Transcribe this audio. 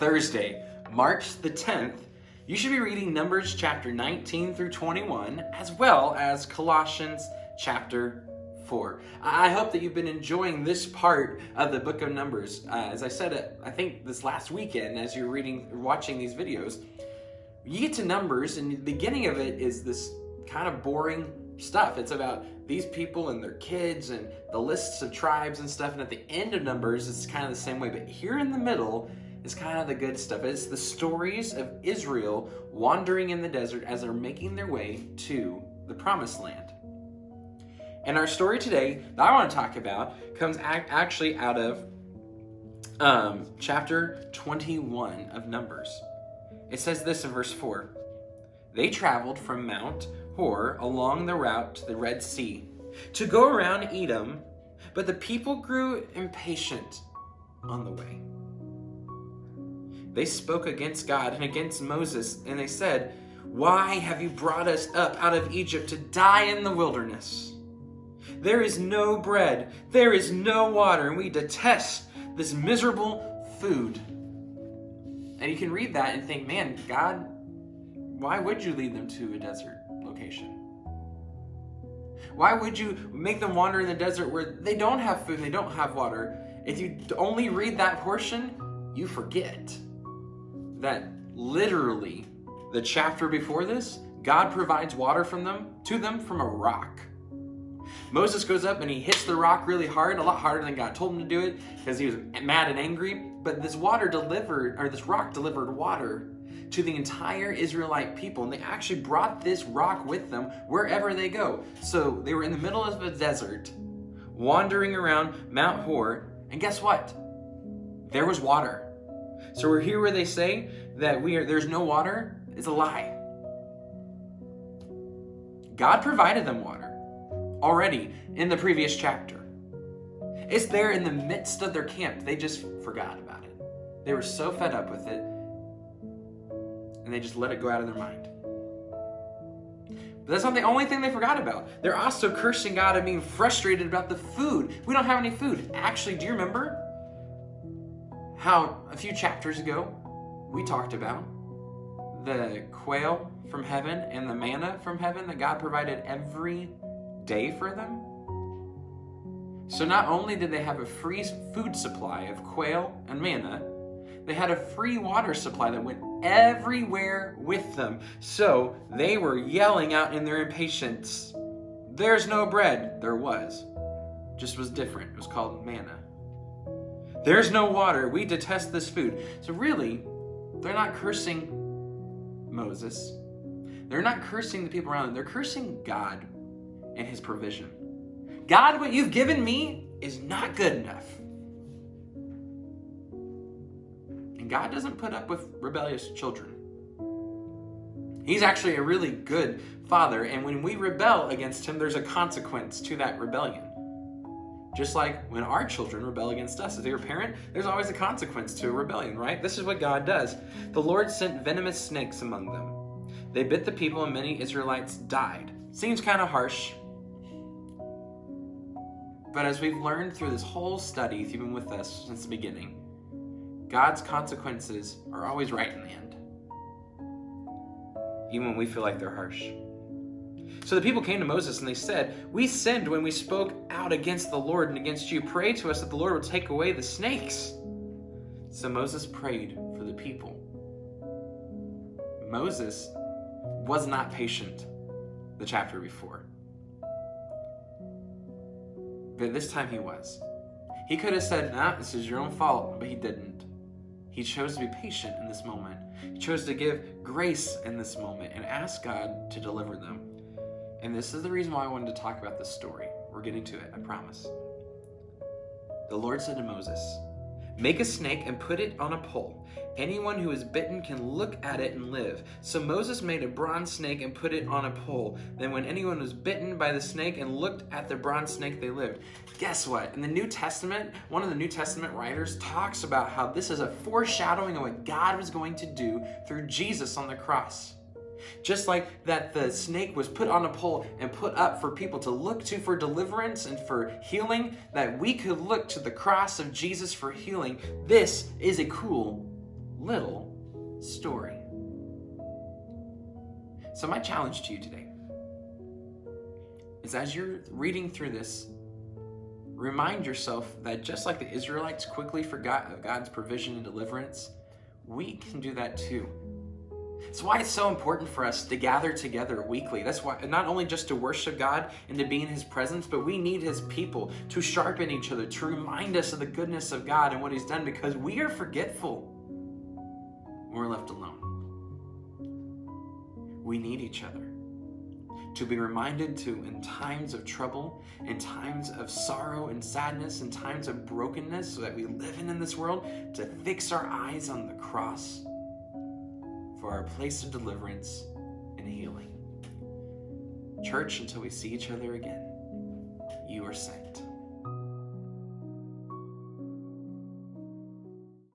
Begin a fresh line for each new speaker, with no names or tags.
Thursday, March the 10th, you should be reading Numbers chapter 19 through 21, as well as Colossians chapter 4. I hope that you've been enjoying this part of the book of Numbers. As I said, I think this last weekend, as you're watching these videos, you get to Numbers, and the beginning of it is this kind of boring stuff. It's about these people and their kids and the lists of tribes and stuff, and at the end of Numbers, it's kind of the same way, but here in the middle is kind of the good stuff. It's the stories of Israel wandering in the desert as they're making their way to the Promised Land. And our story today that I want to talk about comes actually out of chapter 21 of Numbers. It says this in verse 4. They traveled from Mount Hor along the route to the Red Sea to go around Edom, but the people grew impatient on the way. They spoke against God and against Moses, and they said, "Why have you brought us up out of Egypt to die in the wilderness? There is no bread, there is no water, and we detest this miserable food." And you can read that and think, man, God, why would you lead them to a desert location? Why would you make them wander in the desert where they don't have food and they don't have water? If you only read that portion, you forget that literally the chapter before this, God provides water to them from a rock. Moses goes up and he hits the rock really hard, a lot harder than God told him to do it because he was mad and angry. But this rock delivered water to the entire Israelite people, and they actually brought this rock with them wherever they go. So they were in the middle of a desert, wandering around Mount Hor, and guess what? There was water. So we're here where they say that there's no water. It's a lie. God provided them water already in the previous chapter. It's there in the midst of their camp. They just forgot about it. They were so fed up with it, and they just let it go out of their mind. But that's not the only thing they forgot about. They're also cursing God and being frustrated about the food. We don't have any food. Actually, do you remember how a few chapters ago we talked about the quail from heaven and the manna from heaven that God provided every day for them? So not only did they have a free food supply of quail and manna, they had a free water supply that went everywhere with them. So they were yelling out in their impatience, "There's no bread." There was. Just was different. It was called manna. "There's no water. We detest this food." So really, they're not cursing Moses. They're not cursing the people around them. They're cursing God and his provision. God, what you've given me is not good enough. And God doesn't put up with rebellious children. He's actually a really good father, and when we rebel against him, there's a consequence to that rebellion. Just like when our children rebel against us. As your parent, there's always a consequence to a rebellion, right? This is what God does. The Lord sent venomous snakes among them. They bit the people, and many Israelites died. Seems kind of harsh. But as we've learned through this whole study, if you've been with us since the beginning, God's consequences are always right in the end, even when we feel like they're harsh. So the people came to Moses and they said, "We sinned when we spoke out against the Lord and against you. Pray to us that the Lord would take away the snakes." So Moses prayed for the people. Moses was not patient the chapter before. But this time he was. He could have said, "Nah, this is your own fault," but he didn't. He chose to be patient in this moment. He chose to give grace in this moment and ask God to deliver them. And this is the reason why I wanted to talk about this story. We're getting to it, I promise. The Lord said to Moses, "Make a snake and put it on a pole. Anyone who is bitten can look at it and live." So Moses made a bronze snake and put it on a pole. Then when anyone was bitten by the snake and looked at the bronze snake, they lived. Guess what? In the New Testament, one of the New Testament writers talks about how this is a foreshadowing of what God was going to do through Jesus on the cross. Just like that the snake was put on a pole and put up for people to look to for deliverance and for healing, that we could look to the cross of Jesus for healing. This is a cool little story. So my challenge to you today is, as you're reading through this, remind yourself that just like the Israelites quickly forgot God's provision and deliverance, we can do that too. That's why it's so important for us to gather together weekly. That's why, not only just to worship God and to be in His presence, but we need His people to sharpen each other, to remind us of the goodness of God and what He's done, because we are forgetful when we're left alone. We need each other to be reminded to, in times of trouble, in times of sorrow and sadness, in times of brokenness so that we live in this world, to fix our eyes on the cross for our place of deliverance and healing. Church, until we see each other again, you are sent.